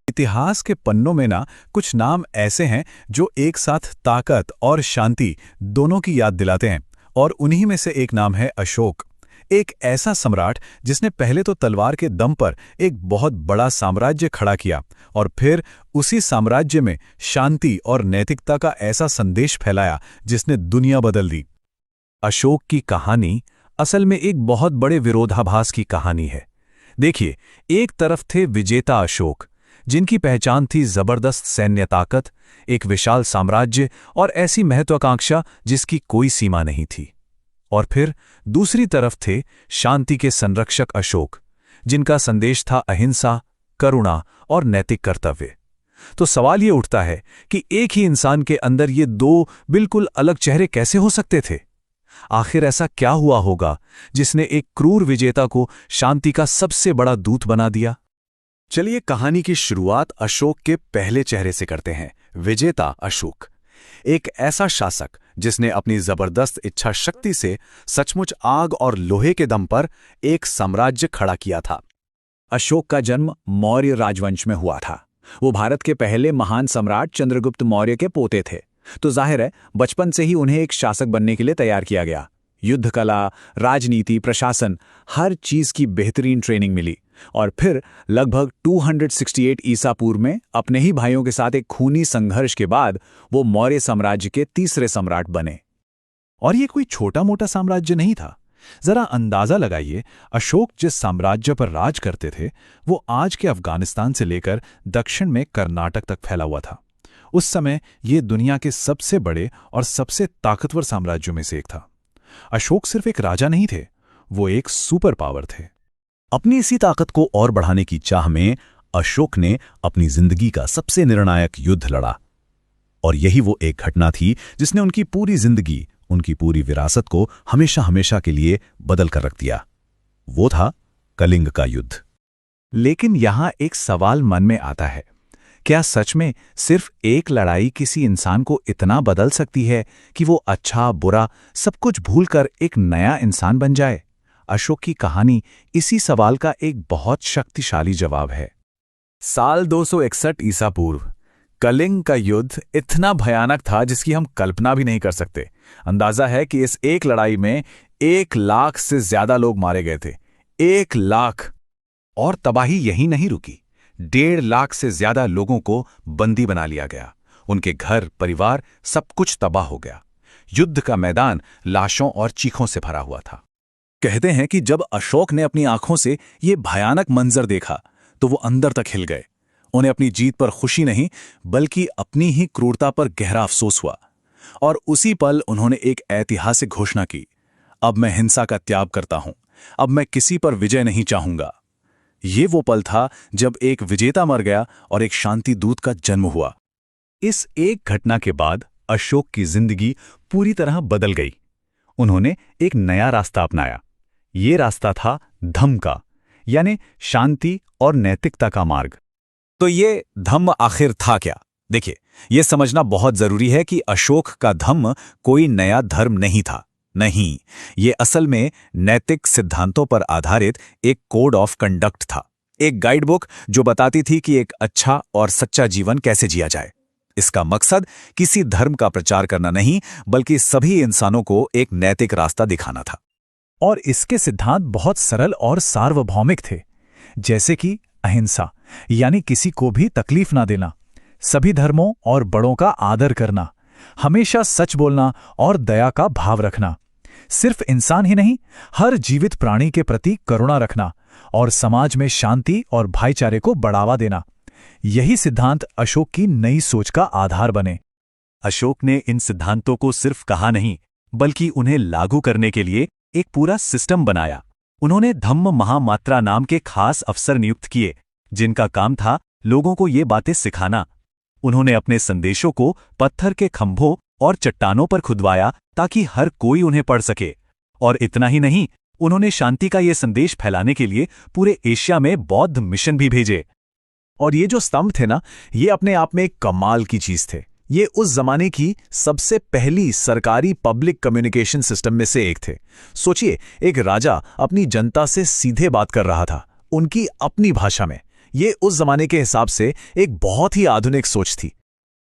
इतिहास के पन्नों में ना कुछ नाम ऐसे हैं जो एक साथ ताकत और शांति दोनों की याद दिलाते हैं, और उन्हीं में से एक नाम है अशोक। एक ऐसा सम्राट जिसने पहले तो तलवार के दम पर एक बहुत बड़ा साम्राज्य खड़ा किया और फिर उसी साम्राज्य में शांति और नैतिकता का ऐसा संदेश फैलाया जिसने दुनिया बदल दी। अशोक की कहानी असल में एक बहुत बड़े विरोधाभास की कहानी है। देखिए, एक तरफ थे विजेता अशोक, जिनकी पहचान थी जबरदस्त सैन्य ताकत, एक विशाल साम्राज्य और ऐसी महत्वाकांक्षा जिसकी कोई सीमा नहीं थी। और फिर दूसरी तरफ थे शांति के संरक्षक अशोक, जिनका संदेश था अहिंसा, करुणा और नैतिक कर्तव्य। तो सवाल ये उठता है कि एक ही इंसान के अंदर ये दो बिल्कुल अलग चेहरे कैसे हो सकते थे? आखिर ऐसा क्या हुआ होगा जिसने एक क्रूर विजेता को शांति का सबसे बड़ा दूत बना दिया? चलिए कहानी की शुरुआत अशोक के पहले चेहरे से करते हैं, विजेता अशोक। एक ऐसा शासक जिसने अपनी जबरदस्त इच्छा शक्ति से सचमुच आग और लोहे के दम पर एक साम्राज्य खड़ा किया था। अशोक का जन्म मौर्य राजवंश में हुआ था। वो भारत के पहले महान सम्राट चंद्रगुप्त मौर्य के पोते थे, तो जाहिर है बचपन से ही उन्हें एक शासक बनने के लिए तैयार किया गया। युद्ध कला, राजनीति, प्रशासन, हर चीज की बेहतरीन ट्रेनिंग मिली और फिर लगभग 268 ईसा पूर्व में अपने ही भाइयों के साथ एक खूनी संघर्ष के बाद वो मौर्य साम्राज्य के तीसरे सम्राट बने। और ये कोई छोटा मोटा साम्राज्य नहीं था। जरा अंदाजा लगाइए, अशोक जिस साम्राज्य पर राज करते थे वो आज के अफगानिस्तान से लेकर दक्षिण में कर्नाटक तक फैला हुआ था। उस समय ये दुनिया के सबसे बड़े और सबसे ताकतवर साम्राज्यों में से एक था। अशोक सिर्फ एक राजा नहीं थे, वो एक सुपर पावर थे। अपनी इसी ताकत को और बढ़ाने की चाह में अशोक ने अपनी जिंदगी का सबसे निर्णायक युद्ध लड़ा। और यही वो एक घटना थी जिसने उनकी पूरी जिंदगी, उनकी पूरी विरासत को हमेशा हमेशा के लिए बदल कर रख दिया। वो था कलिंग का युद्ध। लेकिन यहां एक सवाल मन में आता है, क्या सच में सिर्फ एक लड़ाई किसी इंसान को इतना बदल सकती है कि वो अच्छा बुरा सब कुछ भूलकर एक नया इंसान बन जाए? अशोक की कहानी इसी सवाल का एक बहुत शक्तिशाली जवाब है। साल 261 ईसा पूर्व कलिंग का युद्ध इतना भयानक था जिसकी हम कल्पना भी नहीं कर सकते। अंदाजा है कि इस एक लड़ाई में 1 लाख से ज्यादा लोग मारे गए थे। 1 लाख! और तबाही यही नहीं रुकी, 1.5 लाख से ज्यादा लोगों को बंदी बना लिया गया। उनके घर, परिवार, सब कुछ तबाह हो गया। युद्ध का मैदान लाशों और चीखों से भरा हुआ था। कहते हैं कि जब अशोक ने अपनी आंखों से ये भयानक मंजर देखा तो वो अंदर तक हिल गए। उन्हें अपनी जीत पर खुशी नहीं बल्कि अपनी ही क्रूरता पर गहरा अफसोस हुआ। और उसी पल उन्होंने एक ऐतिहासिक घोषणा की, अब मैं हिंसा का त्याग करता हूं, अब मैं किसी पर विजय नहीं चाहूंगा। ये वो पल था जब एक विजेता मर गया और एक शांति दूत का जन्म हुआ। इस एक घटना के बाद अशोक की जिंदगी पूरी तरह बदल गई। उन्होंने एक नया रास्ता अपनाया। ये रास्ता था धम्म का, यानी शांति और नैतिकता का मार्ग। तो ये धम्म आखिर था क्या? देखिए, यह समझना बहुत जरूरी है कि अशोक का धम्म कोई नया धर्म नहीं था। नहीं, ये असल में नैतिक सिद्धांतों पर आधारित एक कोड ऑफ कंडक्ट था, एक गाइड बुक जो बताती थी कि एक अच्छा और सच्चा जीवन कैसे जिया जाए। इसका मकसद किसी धर्म का प्रचार करना नहीं बल्कि सभी इंसानों को एक नैतिक रास्ता दिखाना था। और इसके सिद्धांत बहुत सरल और सार्वभौमिक थे, जैसे कि अहिंसा, यानी किसी को भी तकलीफ ना देना, सभी धर्मों और बड़ों का आदर करना, हमेशा सच बोलना और दया का भाव रखना, सिर्फ इंसान ही नहीं हर जीवित प्राणी के प्रति करुणा रखना और समाज में शांति और भाईचारे को बढ़ावा देना। यही सिद्धांत अशोक की नई सोच का आधार बने। अशोक ने इन सिद्धांतों को सिर्फ कहा नहीं बल्कि उन्हें लागू करने के लिए एक पूरा सिस्टम बनाया। उन्होंने धम्म महामात्रा नाम के खास अफसर नियुक्त किए जिनका काम था लोगों को ये बातें सिखाना। उन्होंने अपने संदेशों को पत्थर के खंभों और चट्टानों पर खुदवाया ताकि हर कोई उन्हें पढ़ सके। और इतना ही नहीं, उन्होंने शांति का ये संदेश फैलाने के लिए पूरे एशिया में बौद्ध मिशन भी भेजे। और ये जो स्तंभ थे ना, ये अपने आप में एक कमाल की चीज थे। ये उस जमाने की सबसे पहली सरकारी पब्लिक कम्युनिकेशन सिस्टम में से एक थे। सोचिए, एक राजा अपनी जनता से सीधे बात कर रहा था, उनकी अपनी भाषा में। ये उस जमाने के हिसाब से एक बहुत ही आधुनिक सोच थी।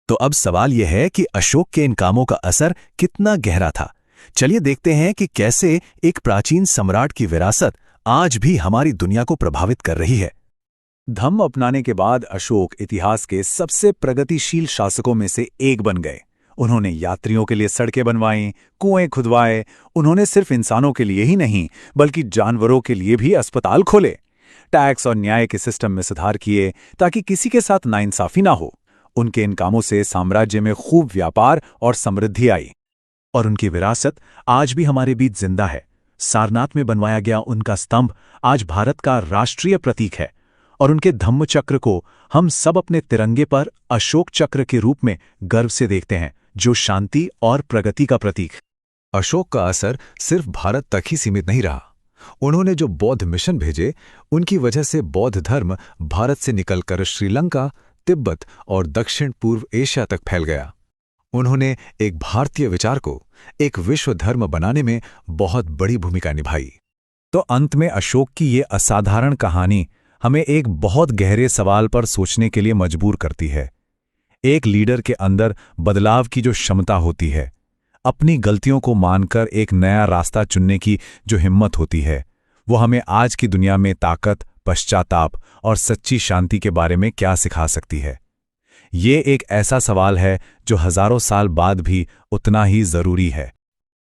तो अब सवाल यह है कि अशोक के इन कामों का असर कितना गहरा था। चलिए देखते हैं कि कैसे एक प्राचीन सम्राट की विरासत आज भी हमारी दुनिया को प्रभावित कर रही है। धम्म अपनाने के बाद अशोक इतिहास के सबसे प्रगतिशील शासकों में से एक बन गए। उन्होंने यात्रियों के लिए सड़कें बनवाईं, कुएं खुदवाए। उन्होंने सिर्फ इंसानों के लिए ही नहीं बल्कि जानवरों के लिए भी अस्पताल खोले। टैक्स और न्याय के सिस्टम में सुधार किए ताकि किसी के साथ नाइंसाफी ना हो। उनके इन कामों से साम्राज्य में खूब व्यापार और समृद्धि आई। और उनकी विरासत आज भी हमारे बीच जिंदा है। सारनाथ में बनवाया गया उनका स्तंभ आज भारत का राष्ट्रीय प्रतीक है और उनके धम्म चक्र को हम सब अपने तिरंगे पर अशोक चक्र के रूप में गर्व से देखते हैं, जो शांति और प्रगति का प्रतीक। अशोक का असर सिर्फ भारत तक ही सीमित नहीं रहा। उन्होंने जो बौद्ध मिशन भेजे, उनकी वजह से बौद्ध धर्म भारत से निकलकर श्रीलंका, तिब्बत और दक्षिण पूर्व एशिया तक फैल गया। उन्होंने एक भारतीय विचार को एक विश्व धर्म बनाने में बहुत बड़ी भूमिका निभाई। तो अंत में अशोक की ये असाधारण कहानी हमें एक बहुत गहरे सवाल पर सोचने के लिए मजबूर करती है। एक लीडर के अंदर बदलाव की जो क्षमता होती है, अपनी गलतियों को मानकर एक नया रास्ता चुनने की जो हिम्मत होती है, वो हमें आज की दुनिया में ताकत, पश्चाताप और सच्ची शांति के बारे में क्या सिखा सकती है। ये एक ऐसा सवाल है जो हजारों साल बाद भी उतना ही जरूरी है।